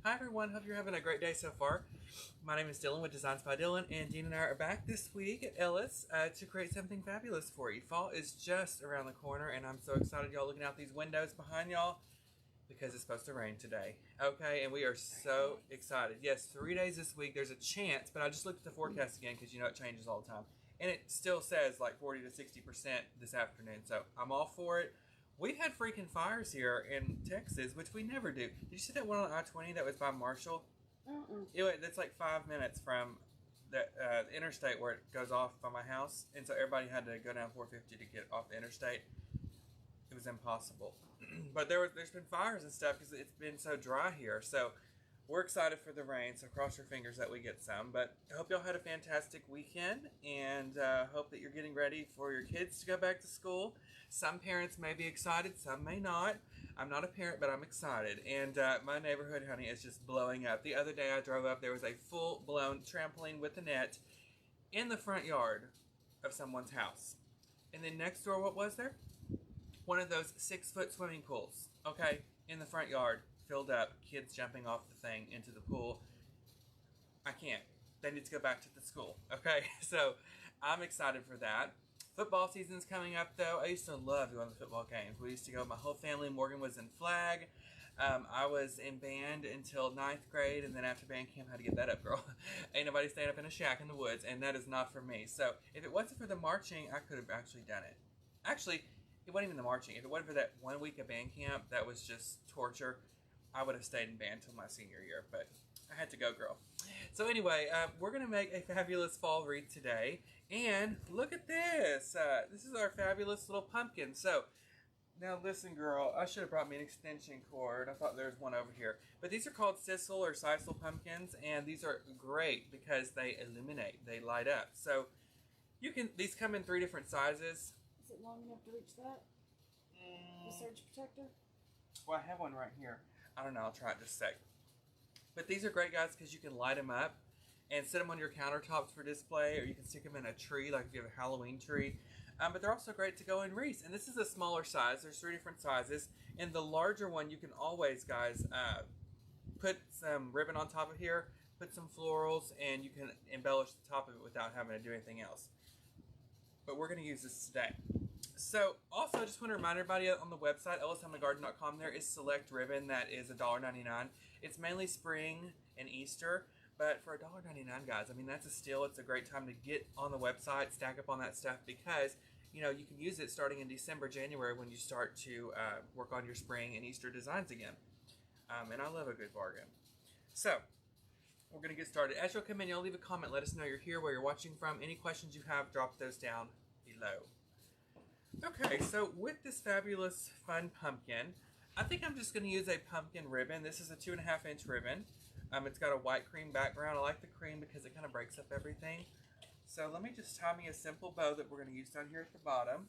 Hi everyone, hope you're having a great day so far. My name is Dylan with Designs by Dylan, and Dean and I are back this week at Ellis to create something fabulous for you. Fall is just around the corner, and I'm so excited y'all looking out these windows behind y'all because it's supposed to rain today. Okay, and we are so excited. Yes, 3 days this week. There's a chance, but I just looked at the forecast again because you know it changes all the time. And it still says like 40 to 60% this afternoon, so I'm all for it. We've had freaking fires here in Texas, which we never do. Did you see that one on I-20 that was by Marshall? That's like 5 minutes from the interstate where it goes off by my house. And so everybody had to go down 450 to get off the interstate. It was impossible. But there's been fires and stuff because it's been so dry here. So we're excited for the rain, so cross your fingers that we get some. But I hope y'all had a fantastic weekend, and hope that you're getting ready for your kids to go back to school. Some parents may be excited, some may not. I'm not a parent, but I'm excited. And my neighborhood, honey, is just blowing up. The other day I drove up, there was a full-blown trampoline with a net in the front yard of someone's house. And then next door, what was there? One of those 6-foot swimming pools, okay, in the front yard. Filled up, kids jumping off the thing into the pool. I can't. They need to go back to the school. Okay, so I'm excited for that. Football season's coming up, though. I used to love going to football games. We used to go. My whole family. Morgan was in flag. I was in band until 9th grade, and then after band camp, I had to get that up, girl. Ain't nobody staying up in a shack in the woods, and that is not for me. So if it wasn't for the marching, I could have actually done it. Actually, it wasn't even the marching. If it wasn't for that 1 week of band camp, that was just torture. I would have stayed in band till my senior year, but I had to go, girl. So anyway, we're going to make a fabulous fall wreath today. And look at this. This is our fabulous little pumpkin. So, now listen, girl. I should have brought me an extension cord. I thought there was one over here. But these are called Sisal or Sisal pumpkins. And these are great because they illuminate. They light up. So, these come in 3 different sizes. Is it long enough to reach that? The surge protector? Well, I have one right here. I don't know, I'll try it just a sec. But these are great, guys, because you can light them up and set them on your countertops for display, or you can stick them in a tree, like if you have a Halloween tree. But they're also great to go in wreaths. And this is a smaller size. There's 3 different sizes. And the larger one, you can always, guys, put some ribbon on top of here, put some florals, and you can embellish the top of it without having to do anything else. But we're going to use this today. So, also, I just want to remind everybody on the website, ellishomeandgarden.com, there is select ribbon that is $1.99. It's mainly spring and Easter, but for $1.99, guys, I mean, that's a steal. It's a great time to get on the website, stack up on that stuff, because, you know, you can use it starting in December, January, when you start to work on your spring and Easter designs again. And I love a good bargain. So, we're going to get started. As you'll come in, you'll leave a comment. Let us know you're here, where you're watching from. Any questions you have, drop those down below. Okay, so with this fabulous, fun pumpkin, I think I'm just going to use a pumpkin ribbon. This is a 2.5-inch ribbon. It's got a white cream background. I like the cream because it kind of breaks up everything. So let me just tie me a simple bow that we're going to use down here at the bottom.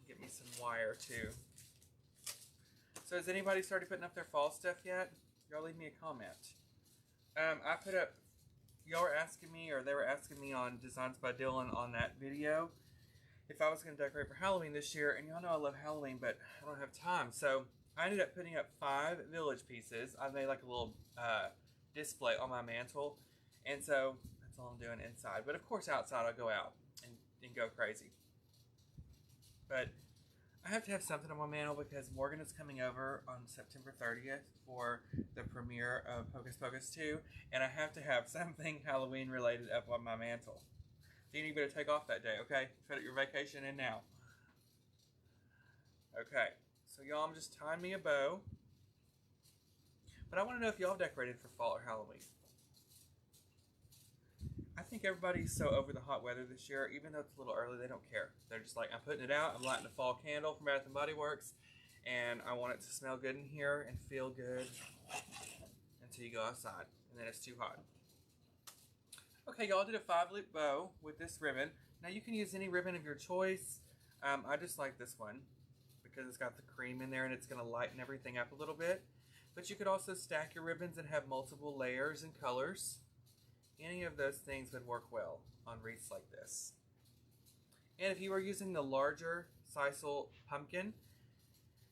Get me some wire too. So has anybody started putting up their fall stuff yet? Y'all leave me a comment. I put up, y'all were asking me, or they were asking me on Designs by Dylan on that video, if I was going to decorate for Halloween this year. And y'all know I love Halloween, but I don't have time. So I ended up putting up 5 village pieces. I made like a little display on my mantle. And so that's all I'm doing inside. But of course outside I'll go out and go crazy. But I have to have something on my mantle because Morgan is coming over on September 30th for the premiere of Hocus Pocus 2. And I have to have something Halloween related up on my mantle. Dean, you better take off that day, okay? Put your vacation in now. Okay, so y'all, I'm just tying me a bow. But I want to know if y'all decorated for fall or Halloween. I think everybody's so over the hot weather this year, even though it's a little early, they don't care. They're just like, I'm putting it out, I'm lighting a fall candle from Bath & Body Works, and I want it to smell good in here and feel good until you go outside, and then it's too hot. Okay, y'all, did a 5-loop bow with this ribbon. Now you can use any ribbon of your choice. I just like this one because it's got the cream in there and it's going to lighten everything up a little bit. But you could also stack your ribbons and have multiple layers and colors. Any of those things would work well on wreaths like this. And if you were using the larger sisal pumpkin,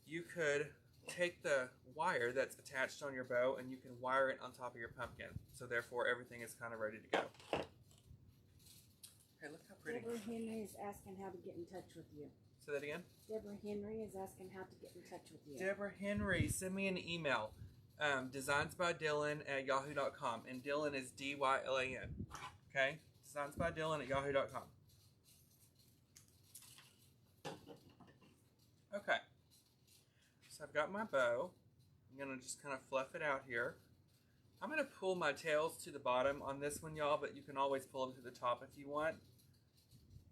you could take the wire that's attached on your bow and you can wire it on top of your pumpkin. So therefore everything is kind of ready to go. Hey, look how pretty. Deborah Henry is asking how to get in touch with you. Say that again? Deborah Henry is asking how to get in touch with you. Deborah Henry, send me an email. designsbydylan@yahoo.com. And Dylan is D-Y-L-A-N. Okay? designsbydylan@yahoo.com. Okay. So I've got my bow. I'm going to just kind of fluff it out here. I'm going to pull my tails to the bottom on this one, y'all, but you can always pull them to the top if you want.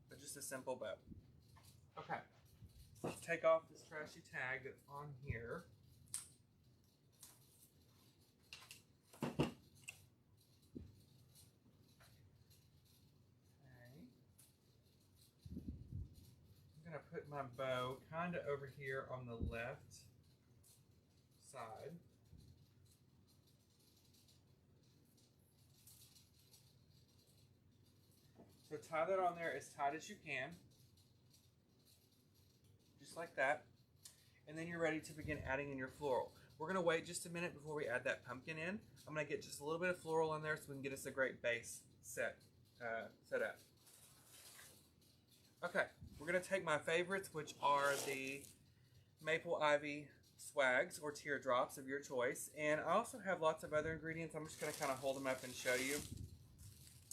But just a simple bow. Okay. Let's take off this trashy tag that's on here. Okay. I'm going to put my bow kind of over here on the left side. So tie that on there as tight as you can. Just like that. And then you're ready to begin adding in your floral. We're going to wait just a minute before we add that pumpkin in. I'm going to get just a little bit of floral in there so we can get us a great base set up. Okay, we're going to take my favorites, which are the Maple Ivy Swags or teardrops of your choice. And I also have lots of other ingredients. I'm just going to kind of hold them up and show you.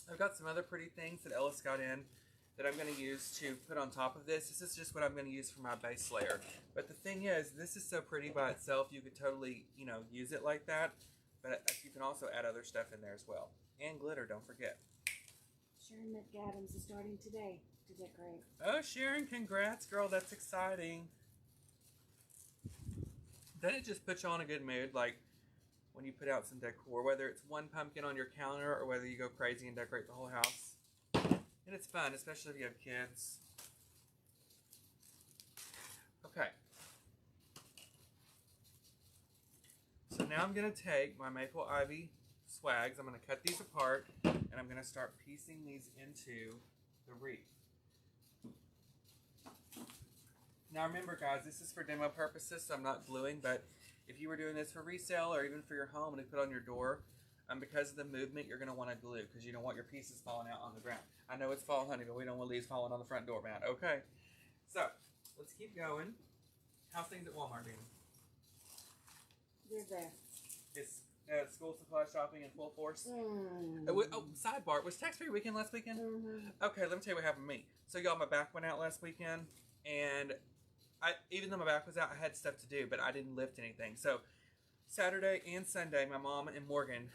I've got some other pretty things that Ellis got in that I'm going to use to put on top of this. This is just what I'm going to use for my base layer. But the thing is, this is so pretty by itself, you could totally, use it like that. But you can also add other stuff in there as well. And glitter, don't forget. Sharon McAdams is starting today to decorate. Oh, Sharon, congrats, girl. That's exciting. Doesn't it just put you on a good mood, like when you put out some decor, whether it's one pumpkin on your counter or whether you go crazy and decorate the whole house? And it's fun, especially if you have kids. Okay. So now I'm going to take my Maple Ivy Swags. I'm going to cut these apart, and I'm going to start piecing these into the wreath. Now remember, guys, this is for demo purposes, so I'm not gluing, but if you were doing this for resale or even for your home and to put on your door, because of the movement, you're going to want to glue because you don't want your pieces falling out on the ground. I know it's fall, honey, but we don't want these falling on the front door mat. Okay, so let's keep going. How's things at Walmart, Dean? You're there. Is school supply shopping in full force? Sidebar, was tax-free weekend last weekend? Okay, let me tell you what happened to me. So y'all, my back went out last weekend, and even though my back was out, I had stuff to do, but I didn't lift anything. So Saturday and Sunday, my mom and Morgan,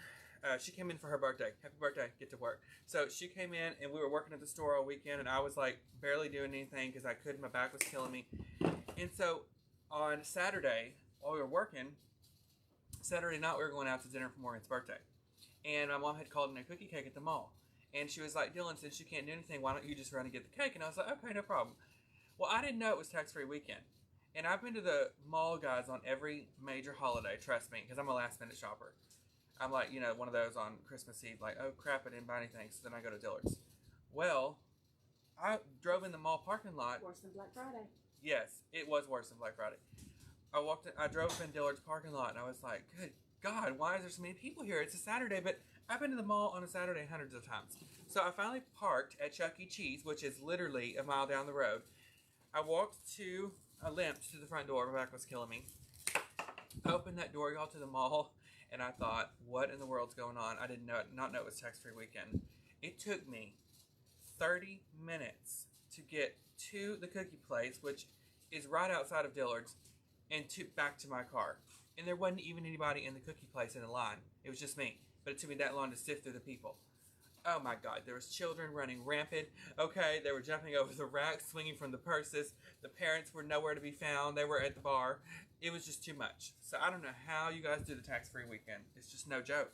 she came in for her birthday. Happy birthday, get to work. So she came in, and we were working at the store all weekend, and I was like barely doing anything because I couldn't. My back was killing me. And so on Saturday, while we were working, Saturday night we were going out to dinner for Morgan's birthday. And my mom had called in a cookie cake at the mall. And she was like, Dylan, since you can't do anything, why don't you just run and get the cake? And I was like, okay, no problem. Well, I didn't know it was tax-free weekend. And I've been to the mall, guys, on every major holiday, trust me, because I'm a last-minute shopper. I'm like, one of those on Christmas Eve, like, oh, crap, I didn't buy anything, so then I go to Dillard's. Well, I drove in the mall parking lot. Worse than Black Friday. Yes, it was worse than Black Friday. I drove in Dillard's parking lot, and I was like, good God, why is there so many people here? It's a Saturday, but I've been to the mall on a Saturday hundreds of times. So I finally parked at Chuck E. Cheese, which is literally a mile down the road. I limped to the front door. My back was killing me. I opened that door, y'all, to the mall, and I thought, what in the world's going on? I did not know it was tax-free weekend. It took me 30 minutes to get to the cookie place, which is right outside of Dillard's, and back to my car. And there wasn't even anybody in the cookie place in the line. It was just me. But it took me that long to sift through the people. Oh my God, there was children running rampant. Okay, they were jumping over the racks, swinging from the purses. The parents were nowhere to be found. They were at the bar. It was just too much. So I don't know how you guys do the tax-free weekend. It's just no joke.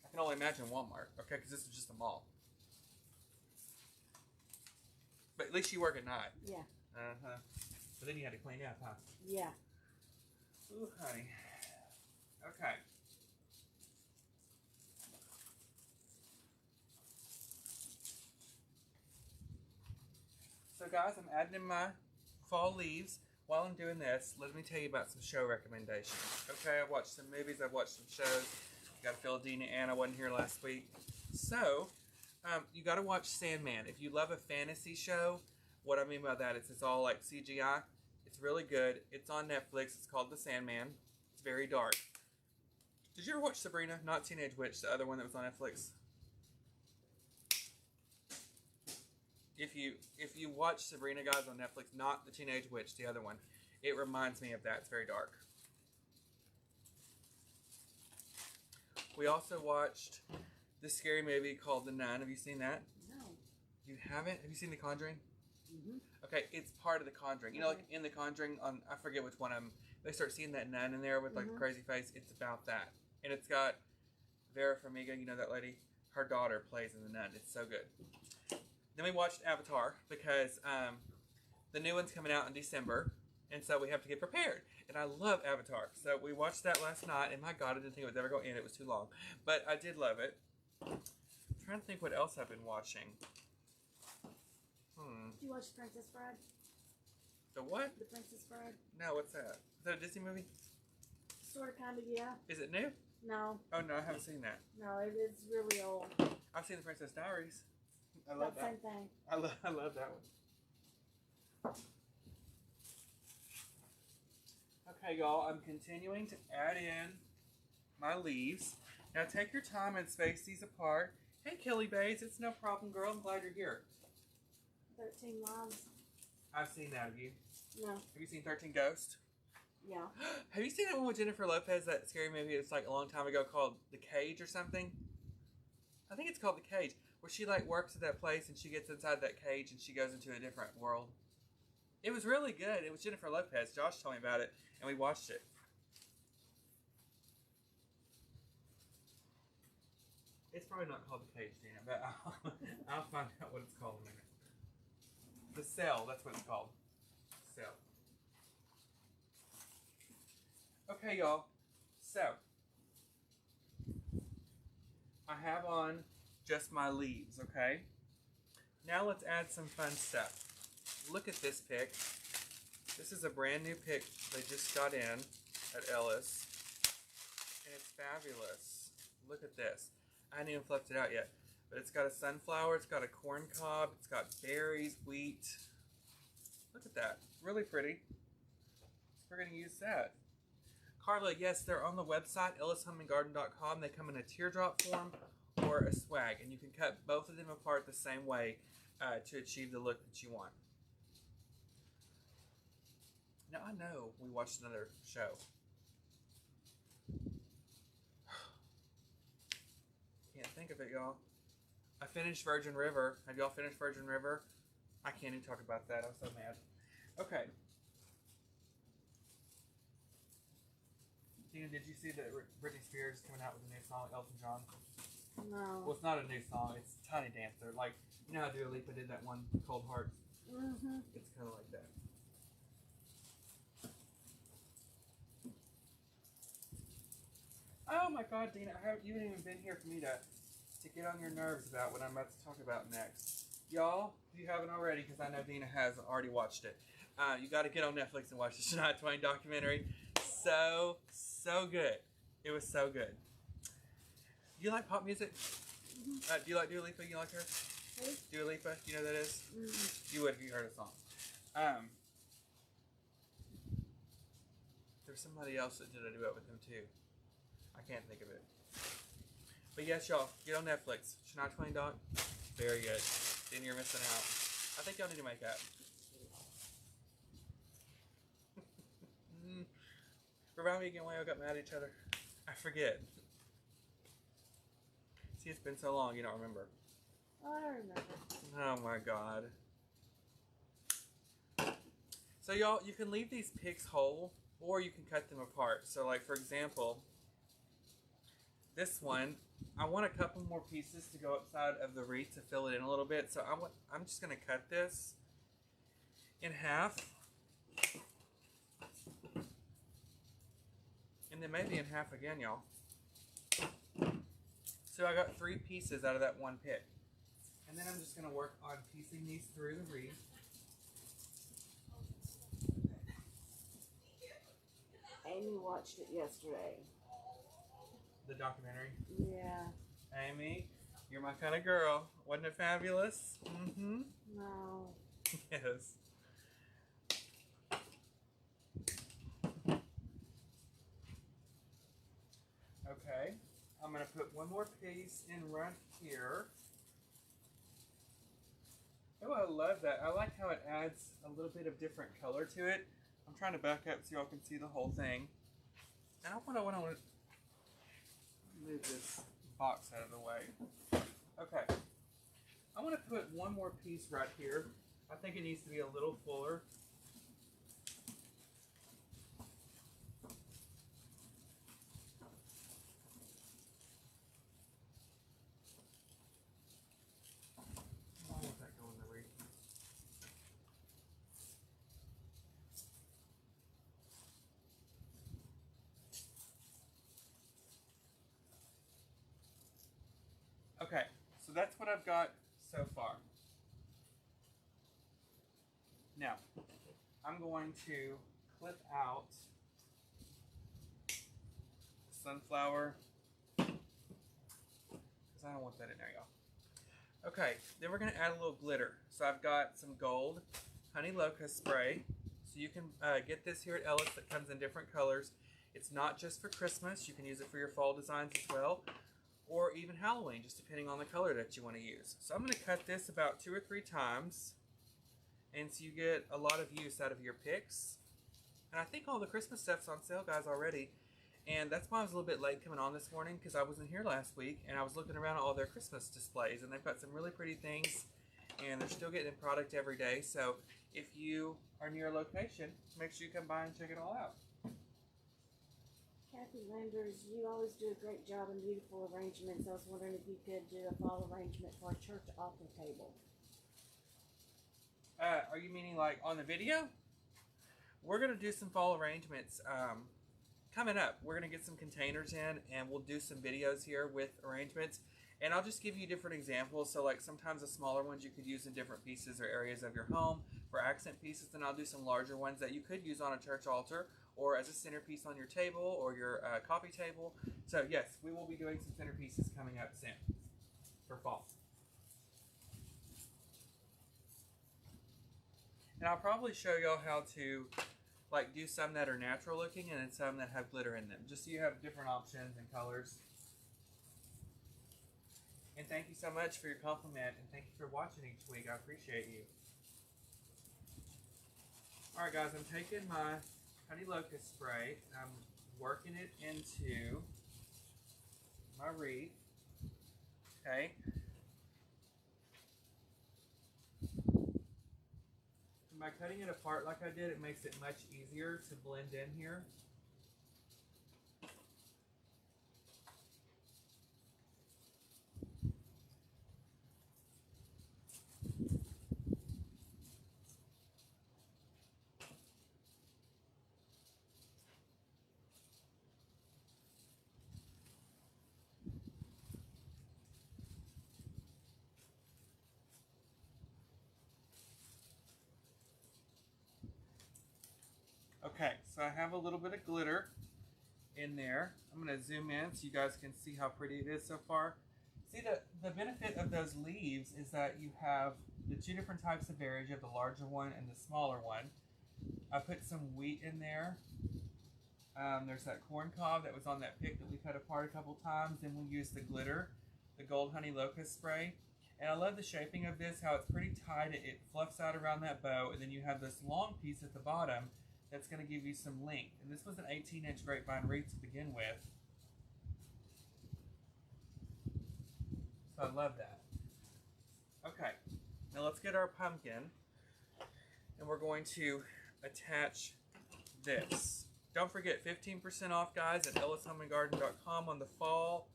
I can only imagine Walmart, okay, because this is just a mall. But at least you work at night. Yeah. Uh-huh. But then you had to clean up, huh? Yeah. Ooh, honey. Okay. So guys, I'm adding in my fall leaves. while I'm doing this, let me tell you about some show recommendations. Okay, I've watched some movies, I've watched some shows. Got to feel Dina Anna wasn't here last week. So, you got to watch Sandman. If you love a fantasy show, what I mean by that is it's all like CGI. It's really good. It's on Netflix. It's called The Sandman. It's very dark. Did you ever watch Sabrina? Not Teenage Witch, the other one that was on Netflix. If you watch Sabrina, guys, on Netflix, not the Teenage Witch, the other one, it reminds me of that. It's very dark. We also watched this scary movie called The Nun. Have you seen that? No. You haven't? Have you seen The Conjuring? Mm-hmm. Okay, it's part of The Conjuring. You know, like in The Conjuring, on I forget which one of them, they start seeing that nun in there with like the crazy face. It's about that. And it's got Vera Farmiga, you know that lady? Her daughter plays in The Nun. It's so good. Then we watched Avatar because the new one's coming out in December, and so we have to get prepared. And I love Avatar, so we watched that last night, and my God, I didn't think it was ever going to end. It was too long, but I did love it. I'm trying to think what else I've been watching. Did you watch Princess Bride? The what? The Princess Bride. No, what's that? Is that a Disney movie? Sort of, kind of, yeah. Is it new? No. Oh no, I haven't seen that. No, it is really old. I've seen The Princess Diaries. I love that. Same thing. I love that one. Okay, y'all, I'm continuing to add in my leaves. Now take your time and space these apart. Hey, Kelly Bays, it's no problem, girl. I'm glad you're here. 13 Lives. I've seen that. Have you? No. Have you seen 13 Ghosts? Yeah. Have you seen that one with Jennifer Lopez, that scary movie? It's like a long time ago called The Cage or something? I think it's called The Cage, where she like works at that place and she gets inside that cage and she goes into a different world. It was really good. It was Jennifer Lopez. Josh told me about it, and we watched it. It's probably not called The Cage, Dina, but I'll find out what it's called in a minute. The Cell, that's what it's called. Cell. Okay, y'all. So, I have on just my leaves, okay? Now let's add some fun stuff. Look at this pick. This is a brand new pick they just got in at Ellis. And it's fabulous. Look at this. I haven't even fluffed it out yet. But it's got a sunflower, it's got a corn cob, it's got berries, wheat. Look at that. Really pretty. So we're going to use that. Carla, yes, they're on the website, ellishomeandgarden.com. They come in a teardrop form or a swag. And you can cut both of them apart the same way to achieve the look that you want. Now, I know we watched another show. Can't think of it, y'all. I finished Virgin River. Have y'all finished Virgin River? I can't even talk about that. I'm so mad. Okay. Tina, did you see that Britney Spears is coming out with a new song, Elton John? No. Well, it's not a new song. It's Tiny Dancer. Like, you know how Dua Lipa did that one, Cold Hearts? Mm-hmm. It's kind of like that. Oh my God, Dina, you haven't even been here for me to get on your nerves about what I'm about to talk about next. Y'all, if you haven't already, because I know Dina has already watched it, you got to get on Netflix and watch the Shania Twain documentary. So good. It was so good. Do you like pop music? Mm-hmm. Do you like Dua Lipa? You like her? Who? Dua Lipa, you know who that is? Mm-hmm. You would if you heard a song. There's somebody else that did a duet with him too. I can't think of it. But yes, y'all, get on Netflix. Shania Twain doc, very good. Then you're missing out. I think y'all need to make that. Remind me again why y'all got mad at each other. I forget. See, it's been so long, you don't remember. Oh, I remember. Oh my God. So y'all, you can leave these picks whole, or you can cut them apart. So like, for example, this one, I want a couple more pieces to go upside of the wreath to fill it in a little bit. So I'm just going to cut this in half. And then maybe in half again, y'all. So I got 3 pieces out of that one pick. And then I'm just going to work on piecing these through the wreath. Amy watched it yesterday. The documentary? Yeah. Amy, you're my kind of girl. Wasn't it fabulous? Mm-hmm. No. Yes. Okay. I'm going to put one more piece in right here. Oh, I love that. I like how it adds a little bit of different color to it. I'm trying to back up so y'all can see the whole thing. And I want to move this box out of the way. Okay. I want to put one more piece right here. I think it needs to be a little fuller. I want that going in the wreath. Okay, so that's what I've got so far. Now, I'm going to clip out sunflower, because I don't want that in there, y'all. Okay, then we're going to add a little glitter. So I've got some gold honey locust spray. So you can get this here at Ellis that comes in different colors. It's not just for Christmas. You can use it for your fall designs as well, or even Halloween, just depending on the color that you want to use. So I'm going to cut this about 2 or 3 times, and so you get a lot of use out of your picks. And I think all the Christmas stuff's on sale, guys, already. And that's why I was a little bit late coming on this morning, because I wasn't here last week, and I was looking around at all their Christmas displays, and they've got some really pretty things, and they're still getting in product every day. So if you are near a location, make sure you come by and check it all out. Kathy Landers, you always do a great job in beautiful arrangements. I was wondering if you could do a fall arrangement for a church altar table. Are you meaning like on the video? We're going to do some fall arrangements coming up. We're going to get some containers in, and we'll do some videos here with arrangements. And I'll just give you different examples. So like sometimes the smaller ones you could use in different pieces or areas of your home for accent pieces. And I'll do some larger ones that you could use on a church altar or as a centerpiece on your table or your coffee table. So yes, we will be doing some centerpieces coming up soon for fall. And I'll probably show y'all how to like do some that are natural looking and then some that have glitter in them, just so you have different options and colors. And thank you so much for your compliment, and thank you for watching each week. I appreciate you. Alright guys, I'm taking my honey locust spray and I'm working it into my wreath. Okay. And by cutting it apart like I did, it makes it much easier to blend in here. Okay, so I have a little bit of glitter in there. I'm going to zoom in so you guys can see how pretty it is so far. See, the benefit of those leaves is that you have the 2 different types of berries. You have the larger one and the smaller one. I put some wheat in there. There's that corn cob that was on that pick that we cut apart a couple times. Then we'll use the glitter, the gold honey locust spray. And I love the shaping of this, how it's pretty tight. It fluffs out around that bow, and then you have this long piece at the bottom that's going to give you some length. And this was an 18-inch grapevine wreath to begin with. So I love that. Okay, now let's get our pumpkin. And we're going to attach this. Don't forget, 15% off, guys, at ellishomeandgarden.com on the fall.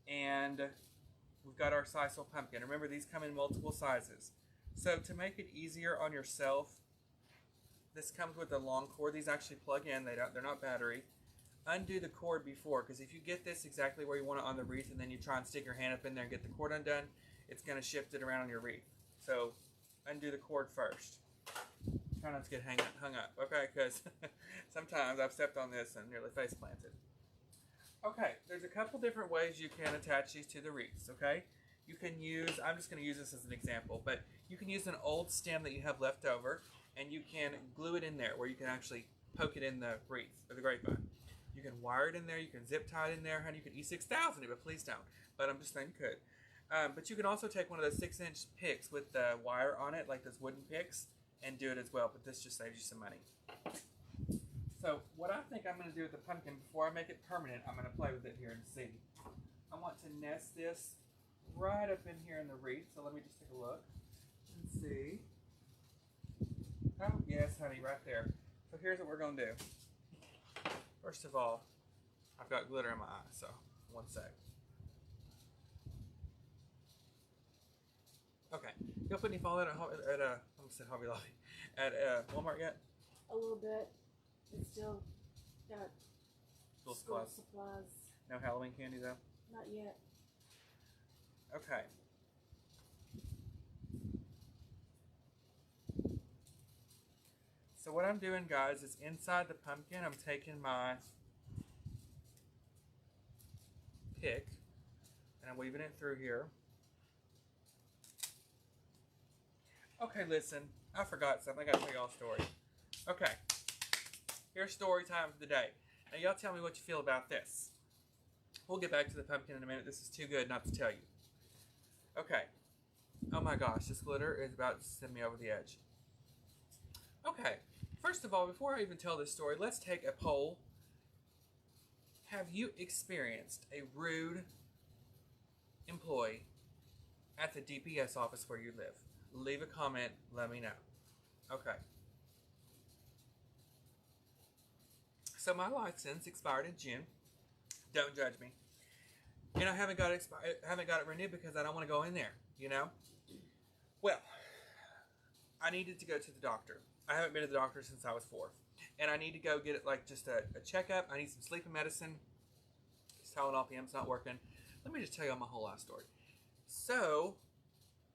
And we've got our Sisal pumpkin. Remember, these come in multiple sizes. So to make it easier on yourself, this comes with a long cord. These actually plug in. They're not battery. Undo the cord before, because if you get this exactly where you want it on the wreath and then you try and stick your hand up in there and get the cord undone, it's going to shift it around on your wreath. So undo the cord first. Try not to get hung up, okay? Because sometimes I've stepped on this and nearly face planted. Okay, there's a couple different ways you can attach these to the wreaths, okay? You can use, I'm just going to use this as an example, but you can use an old stem that you have left over, and you can glue it in there where you can actually poke it in the wreath or the grapevine. You can wire it in there, you can zip tie it in there, honey, you can E6000 it, but please don't. But I'm just saying you could. But you can also take one of those 6-inch picks with the wire on it, like those wooden picks, and do it as well, but this just saves you some money. So what I think I'm going to do with the pumpkin, before I make it permanent, I'm going to play with it here and see. I want to nest this right up in here in the wreath, so let me just take a look and see. Oh, yes, honey, right there. So here's what we're going to do. First of all, I've got glitter in my eye, so one sec. Okay, y'all put any fall at I almost said Hobby Lobby, at Walmart yet? A little bit. It's still got School supplies. No Halloween candy though? Not yet. Okay. So what I'm doing, guys, is inside the pumpkin, I'm taking my pick and I'm weaving it through here. Okay, listen, I forgot something. I gotta tell y'all a story. Okay, here's story time for the day. Now y'all tell me what you feel about this. We'll get back to the pumpkin in a minute. This is too good not to tell you. Okay. Oh my gosh, this glitter is about to send me over the edge. Okay, first of all, before I even tell this story, let's take a poll. Have you experienced a rude employee at the DPS office where you live? Leave a comment, let me know. Okay. So my license expired in June. Don't judge me. And I haven't got it renewed because I don't want to go in there, you know? Well, I needed to go to the doctor. I haven't been to the doctor since I was 4. And I need to go get it like just a checkup. I need some sleeping medicine. Tylenol PM's not working. Let me just tell you my whole life story. So,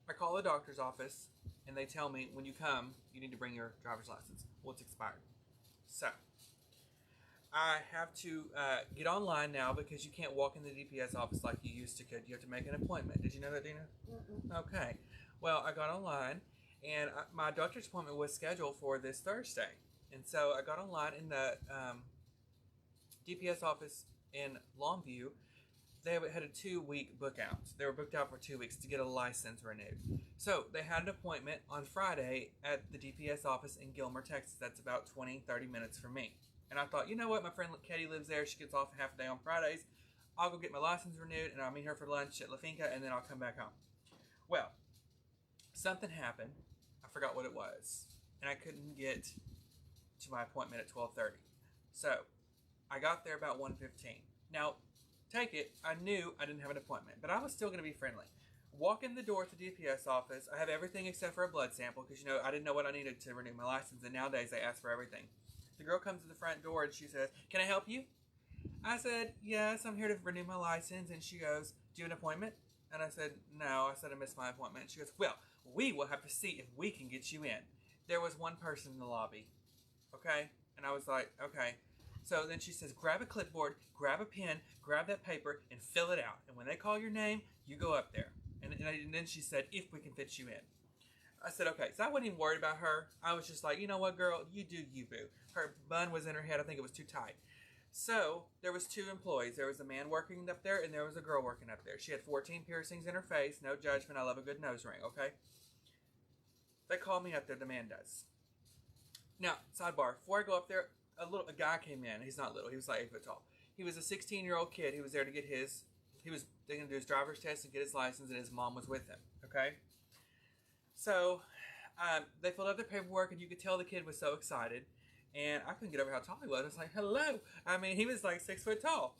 I call the doctor's office and they tell me when you come, you need to bring your driver's license. Well, it's expired. So, I have to get online now because you can't walk in the DPS office like you used to could. You have to make an appointment. Did you know that, Dina? Mm-mm. Okay. Well, I got online and my doctor's appointment was scheduled for this Thursday. And so I got online in the DPS office in Longview. They had a 2-week book out. They were booked out for 2 weeks to get a license renewed. So they had an appointment on Friday at the DPS office in Gilmer, Texas. That's about 20-30 minutes from me. And I thought, you know what? My friend Katie lives there. She gets off half a day on Fridays. I'll go get my license renewed and I'll meet her for lunch at La Finca and then I'll come back home. Well, something happened. I forgot what it was. And I couldn't get to my appointment at 12:30. So I got there about 1:15. Now, take it, I knew I didn't have an appointment, but I was still going to be friendly. Walk in the door at the DPS office. I have everything except for a blood sample because, you know, I didn't know what I needed to renew my license, and nowadays they ask for everything. The girl comes to the front door and she says, "Can I help you?" I said, "Yes, I'm here to renew my license." And she goes, "Do you have an appointment?" And I said, "No." I said, "I missed my appointment." She goes, "Well, we will have to see if we can get you in." There was one person in the lobby. Okay? And I was like, okay. So then she says, grab a clipboard, grab a pen, grab that paper, and fill it out. And when they call your name, you go up there. And then she said, if we can fit you in. I said, okay. So I wasn't even worried about her. I was just like, you know what, girl? You do you, boo. Her bun was in her head. I think it was too tight. So there was 2 employees. There was a man working up there, and there was a girl working up there. She had 14 piercings in her face. No judgment. I love a good nose ring, okay? They called me up there. The man does. Now, sidebar, before I go up there, a guy came in. He's not little. He was like 8 foot tall. He was a 16-year-old kid. He was there to get his, they're going to do his driver's test and get his license, and his mom was with him, okay? So, they filled out their paperwork, and you could tell the kid was so excited, and I couldn't get over how tall he was. I was like, hello. I mean, he was like 6 foot tall.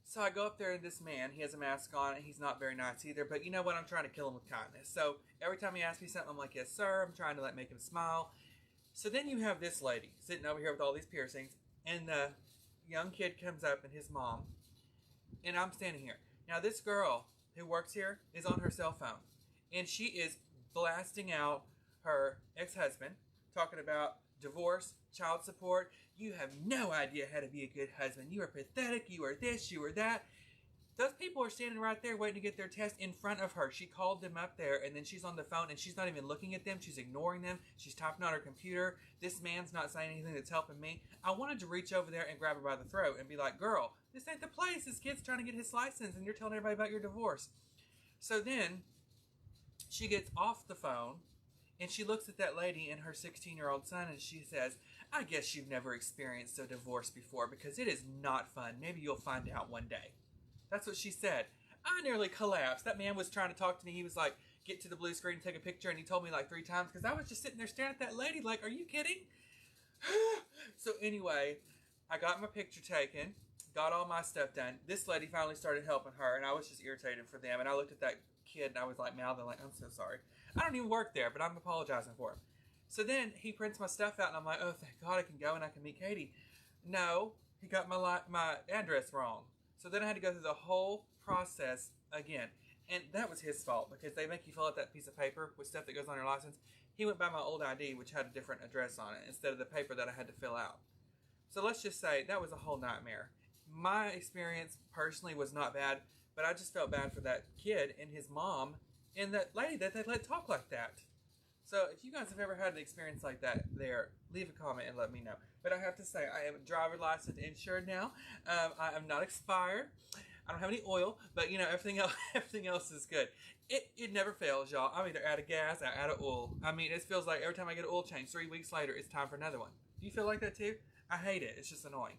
So I go up there, and this man, he has a mask on, and he's not very nice either, but you know what? I'm trying to kill him with kindness. So every time he asks me something, I'm like, yes, sir. I'm trying to like make him smile. So then you have this lady sitting over here with all these piercings, and the young kid comes up and his mom, and I'm standing here. Now this girl who works here is on her cell phone, and she is blasting out her ex-husband, talking about divorce, child support. You have no idea how to be a good husband. You are pathetic. You are this, you are that. Those people are standing right there waiting to get their test in front of her. She called them up there, and then she's on the phone, and she's not even looking at them. She's ignoring them. She's typing on her computer. This man's not saying anything that's helping me. I wanted to reach over there and grab her by the throat and be like, girl, this ain't the place. This kid's trying to get his license, and you're telling everybody about your divorce. So then she gets off the phone, and she looks at that lady and her 16-year-old son, and she says, I guess you've never experienced a divorce before because it is not fun. Maybe you'll find out one day. That's what she said. I nearly collapsed. That man was trying to talk to me. He was like, get to the blue screen and take a picture, and he told me like 3 times because I was just sitting there staring at that lady like, are you kidding? So anyway, I got my picture taken, got all my stuff done. This lady finally started helping her, and I was just irritated for them. And I looked at that kid, and I was like mouthing like, I'm so sorry. I don't even work there, but I'm apologizing for him. So then he prints my stuff out, and I'm like, oh, thank God I can go and I can meet Katie. No, he got my address wrong. So then I had to go through the whole process again. And that was his fault because they make you fill out that piece of paper with stuff that goes on your license. He went by my old ID, which had a different address on it, instead of the paper that I had to fill out. So let's just say that was a whole nightmare. My experience personally was not bad, but I just felt bad for that kid and his mom and that lady that they let talk like that. So if you guys have ever had an experience like that there, leave a comment and let me know. But I have to say, I am driver's license insured now. I am not expired. I don't have any oil, but you know, everything else is good. It never fails, y'all. I'm either out of gas or out of oil. I mean, it feels like every time I get an oil change, 3 weeks later, it's time for another one. Do you feel like that too? I hate it. It's just annoying.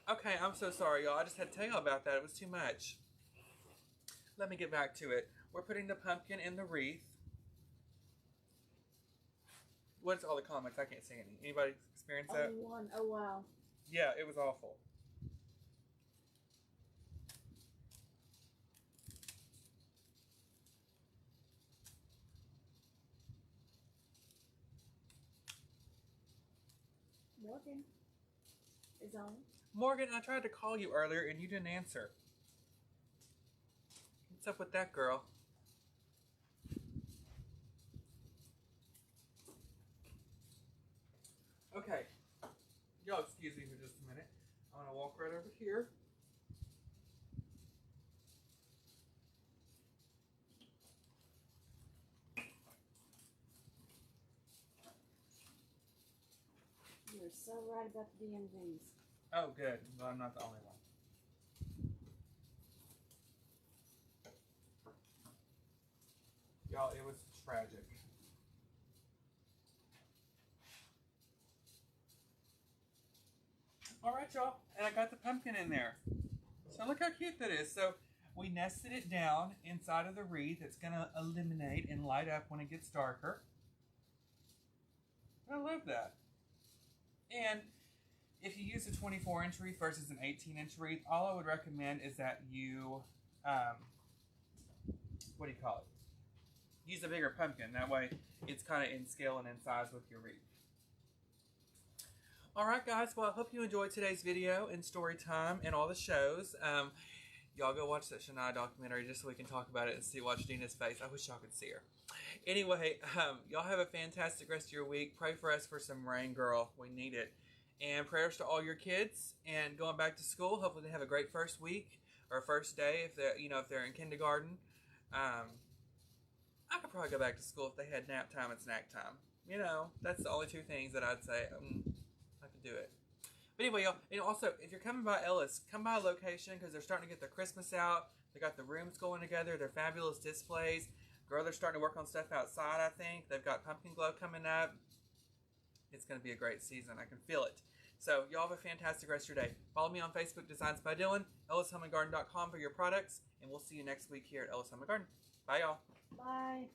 Okay, I'm so sorry, y'all. I just had to tell y'all about that. It was too much. Let me get back to it. We're putting the pumpkin in the wreath. What's all the comments? I can't see any. Anybody experience that? Only one. Oh, wow. Yeah, it was awful. Morgan is on. Morgan, I tried to call you earlier and you didn't answer. What's up with that girl? Okay. Y'all excuse me for just a minute. I'm going to walk right over here. You're so right about the DMVs. Oh, good. Well, I'm not the only one. Y'all, it was tragic. Alright, y'all. And I got the pumpkin in there. So look how cute that is. So we nested it down inside of the wreath. It's going to illuminate and light up when it gets darker. I love that. And if you use a 24-inch wreath versus an 18-inch wreath, all I would recommend is that you, what do you call it? Use a bigger pumpkin. That way it's kind of in scale and in size with your wreath. Alright guys, well I hope you enjoyed today's video and story time and all the shows. Y'all go watch that Shania documentary just so we can talk about it and see, watch Dina's face. I wish y'all could see her. Anyway, y'all have a fantastic rest of your week. Pray for us for some rain, girl. We need it. And prayers to all your kids and going back to school. Hopefully they have a great first week or first day if they're, if they're in kindergarten. I could probably go back to school if they had nap time and snack time. That's the only 2 things that I'd say I could do it. But anyway, y'all, and also, if you're coming by Ellis, come by a location because they're starting to get their Christmas out. They got the rooms going together. They're fabulous displays. Girl, they're starting to work on stuff outside, I think. They've got Pumpkin Glow coming up. It's going to be a great season. I can feel it. So, y'all have a fantastic rest of your day. Follow me on Facebook, Designs by Dylan, ellishomeandgarden.com for your products, and we'll see you next week here at Ellis Home and Garden. Bye, y'all. Bye.